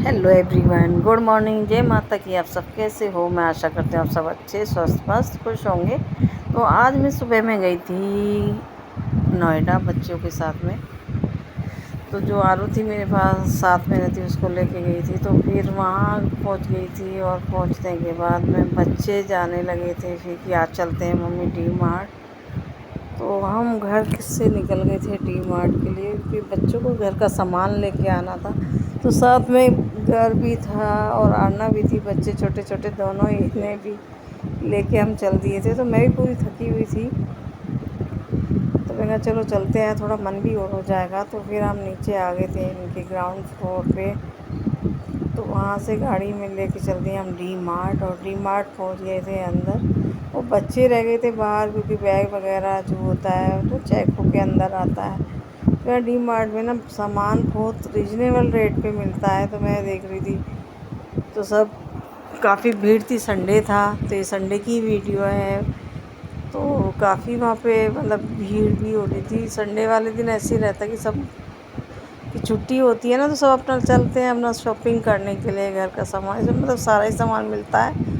Hello everyone, good morning. जय माता की। आप सब कैसे हो? मैं आशा करती हूँ आप सब अच्छे, स्वस्थ, मस्त, खुश होंगे। तो आज मैं सुबह में गई थी नोएडा बच्चों के साथ में। तो जो आरू थी मेरे पास साथ में रहती, उसको लेके गई थी। तो फिर वहाँ पहुँच गई थी और पहुँचने के बाद में बच्चे जाने लगे थे फिर कि आज चलते हैं मम्मी डी मार्ट। तो हम घर से निकल गए थे डी मार्ट के लिए, फिर बच्चों को घर का सामान लेके आना था। तो साथ में घर भी था और आना भी थी, बच्चे छोटे छोटे दोनों ही, इन्हें भी लेके हम चल दिए थे। तो मैं भी पूरी थकी हुई थी, तो मैंने कहा चलो चलते हैं, थोड़ा मन भी और हो जाएगा। तो फिर हम नीचे आ गए थे इनके ग्राउंड फ्लोर पे। तो वहाँ से गाड़ी में लेके चल दिए हम डी मार्ट, और डी मार्ट पहुँच गए थे अंदर। वो बच्चे रह गए थे बाहर, क्योंकि बैग वगैरह जो होता है तो चेक होके अंदर आता है। तो डी मार्ट में ना सामान बहुत रिजनेबल रेट पे मिलता है, तो मैं देख रही थी। तो सब काफ़ी भीड़ थी, संडे था, तो ये संडे की वीडियो है। तो काफ़ी वहाँ पे मतलब भीड़ भी हो रही थी। संडे वाले दिन ऐसे ही रहता है कि सब की छुट्टी होती है ना, तो सब अपना चलते हैं अपना शॉपिंग करने के लिए, घर का सामान, इसमें मतलब सारा ही सामान मिलता है।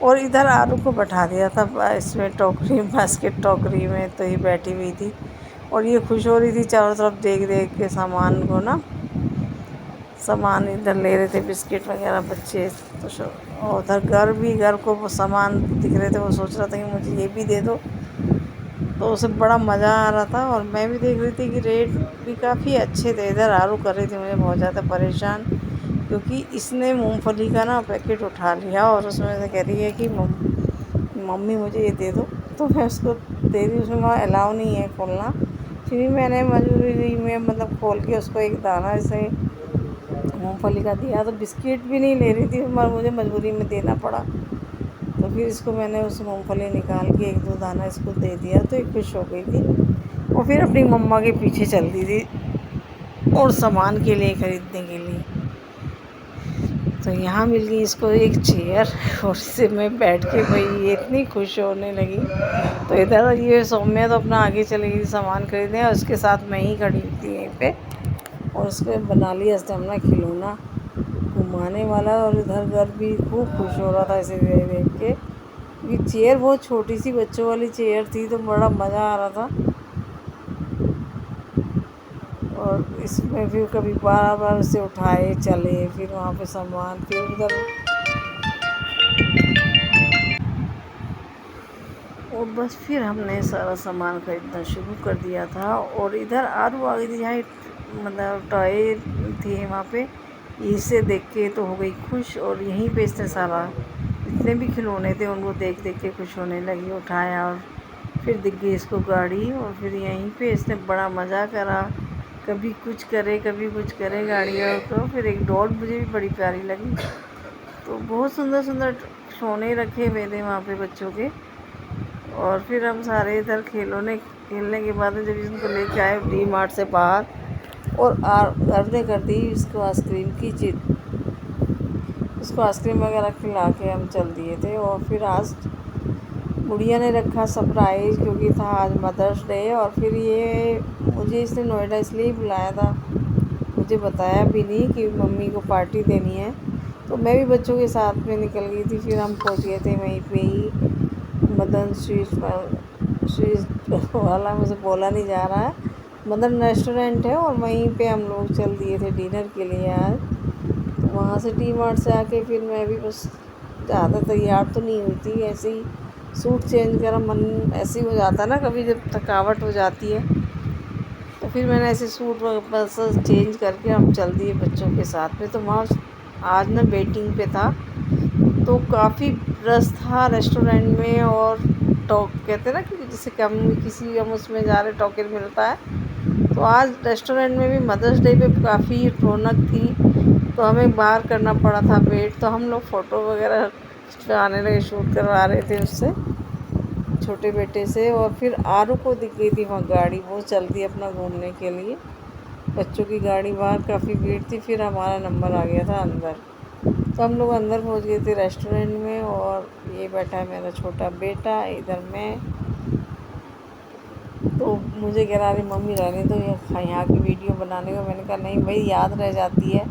और इधर आरू को बैठा दिया था इसमें टोकरी, बास्केट टोकरी में, तो ये बैठी हुई थी और ये खुश हो रही थी चारों तरफ देख देख के सामान को ना। सामान इधर ले रहे थे, बिस्किट वगैरह बच्चे। तो और उधर घर को वो सामान दिख रहे थे, वो सोच रहा था कि मुझे ये भी दे दो। तो उसे बड़ा मज़ा आ रहा था, और मैं भी देख रही थी कि रेट भी काफ़ी अच्छे थे। इधर आरू कर रही थी मुझे बहुत ज़्यादा परेशान, क्योंकि इसने मूंगफली का ना पैकेट उठा लिया और उसमें से कह रही है कि मम्मी मुझे ये दे दो। तो मैं उसको दे दी, उसमें वहाँ अलाउ नहीं है खोलना। फिर भी मैंने मजबूरी में मतलब खोल के उसको एक दाना ऐसे मूंगफली का दिया। तो बिस्किट भी नहीं ले रही थी, मगर मुझे मजबूरी में देना पड़ा। तो फिर इसको मैंने उस मूंगफली निकाल के एक दो दाना इसको दे दिया, तो ये खुश हो गई थी और फिर अपनी मम्मा के पीछे चल दी थी और सामान के लिए ख़रीदने के लिए। तो यहाँ मिल गई इसको एक चेयर, और इससे मैं बैठ के भाई ये इतनी खुश होने लगी। तो इधर ये सौम्या तो अपना आगे चली गई सामान खरीदने, और उसके साथ मैं ही खड़ी थी यहीं पे, और उसको बना लिया इसने अपना खिलौना घुमाने वाला। और इधर घर भी खूब खुश हो रहा था इसे देख देख के। ये चेयर बहुत छोटी सी बच्चों वाली चेयर थी, तो बड़ा मज़ा आ रहा था। और इसमें फिर कभी बार बार उसे उठाए चले, फिर वहाँ पे सामान, फिर उधर। और बस फिर हमने सारा सामान खरीदना शुरू कर दिया था। और इधर आरू आ गई थी, यहाँ मतलब टॉय थे वहाँ पे। इसे देख के तो हो गई खुश, और यहीं पे इसने सारा जितने भी खिलौने थे उनको देख देख के खुश होने लगी। उठाया और फिर दिख गई इसको गाड़ी, और फिर यहीं पे इसने बड़ा मज़ा करा। कभी कुछ करे कभी कुछ करे गाड़ियों को। फिर एक डॉल मुझे भी बड़ी प्यारी लगी। तो बहुत सुंदर सुंदर खिलौने रखे हुए थे वहाँ पे बच्चों के। और फिर हम सारे इधर खेलने के बाद में जब इनको लेके आए डी मार्ट से बाहर, और अर्धे कर दी इसको आइसक्रीम की जिद। उसको आइसक्रीम वगैरह खिला के हम चल दिए थे। और फिर आज गुड़िया ने रखा सरप्राइज़, क्योंकि था आज मदर्स डे। और फिर ये मुझे इसने नोएडा इसलिए बुलाया था, मुझे बताया भी नहीं कि मम्मी को पार्टी देनी है। तो मैं भी बच्चों के साथ में निकल गई थी। फिर हम पहुंच गए थे वहीं पे ही, मदन स्वीट वाला, मुझे बोला नहीं जा रहा है, मदन रेस्टोरेंट है, और वहीं पे हम लोग चल दिए थे डिनर के लिए आज। तो वहाँ से डी मार्ट से आके फिर मैं भी बस ज़्यादा तैयार तो नहीं हुई थी, ऐसे ही सूट चेंज करा, मन ऐसे ही हो जाता है ना कभी जब थकावट हो जाती है। तो फिर मैंने ऐसे सूट बस चेंज करके हम चल दिए बच्चों के साथ में। तो वहाँ आज ना वेटिंग पे था, तो काफ़ी रश था रेस्टोरेंट में। और टॉक कहते हैं ना कि जैसे कम किसी हम उसमें जा रहे टोकन मिलता है। तो आज रेस्टोरेंट में भी मदर्स डे पे काफ़ी रौनक थी, तो हमें बाहर करना पड़ा था वेट। तो हम लोग फ़ोटो वगैरह खिंचवाने लगे, शूट करवा रहे थे उससे, छोटे बेटे से। और फिर आरू को दिख गई थी वहाँ गाड़ी, वो चल दी अपना घूमने के लिए, बच्चों की गाड़ी बाहर काफ़ी भीड़ थी। फिर हमारा नंबर आ गया था अंदर, तो हम लोग अंदर पहुंच गए थे रेस्टोरेंट में। और ये बैठा है मेरा छोटा बेटा, इधर मैं। तो मुझे कह रहा, अरे मम्मी रहने दो यहाँ की वीडियो बनाने को। मैंने कहा नहीं भाई, याद रह जाती है।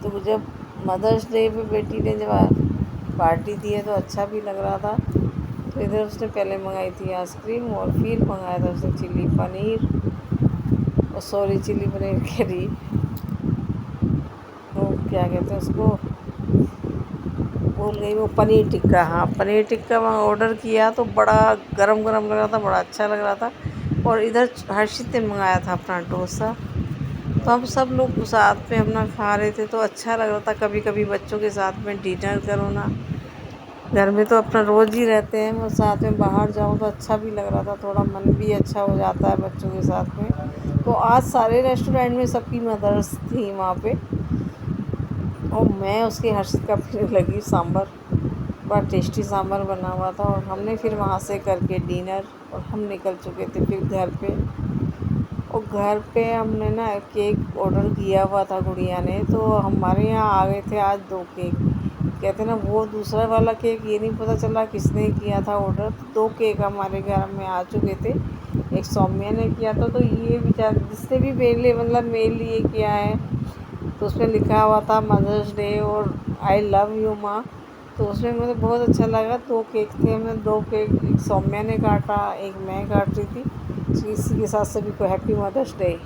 तो जब मदर्स डे पे बेटी ने जब पार्टी दी है तो अच्छा भी लग रहा था। तो इधर उसने पहले मंगाई थी आइसक्रीम और फिर मंगाया था उसने चिली पनीर, और सॉरी चिली पनीर कह रही, वो क्या कहते हैं उसको, भूल गई, वो पनीर टिक्का। हाँ, पनीर टिक्का वहाँ ऑर्डर किया तो बड़ा गरम गरम लग रहा था, बड़ा अच्छा लग रहा था। और इधर हर्षित ने मंगाया था अपना डोसा। तो हम सब लोग साथ में अपना खा रहे थे तो अच्छा लग रहा था। कभी कभी बच्चों के साथ में डिनर करो ना, घर में तो अपना रोज़ ही रहते हैं, और साथ में बाहर जाओ तो अच्छा भी लग रहा था, थोड़ा मन भी अच्छा हो जाता है बच्चों के साथ में। तो आज सारे रेस्टोरेंट में सबकी मदर्स थी वहाँ पे, और मैं उसके हर्षित का फिर लगी सांभर, बड़ा टेस्टी सांभर बना हुआ था। और हमने फिर वहाँ से करके डिनर, और हम निकल चुके थे फिर घर पे। और घर पे हमने ना केक ऑर्डर किया हुआ था गुड़िया ने, तो हमारे यहाँ आ गए थे आज 2 केक। कहते ना वो दूसरा वाला केक ये नहीं पता चला किसने किया था ऑर्डर। 2 केक हमारे घर में आ चुके थे। एक सौम्या ने किया था, तो ये बेचारा जिसने भी मेरे लिए मतलब मेरे लिए किया है, तो उसमें लिखा हुआ था मदर्स डे और आई लव यू माँ। तो उसमें मुझे बहुत अच्छा लगा। 2 केक थे, हमने 2 केक, एक सौम्या ने काटा, एक मैं काट रही थी। इसी के साथ सभी को हैप्पी मदर्स डे।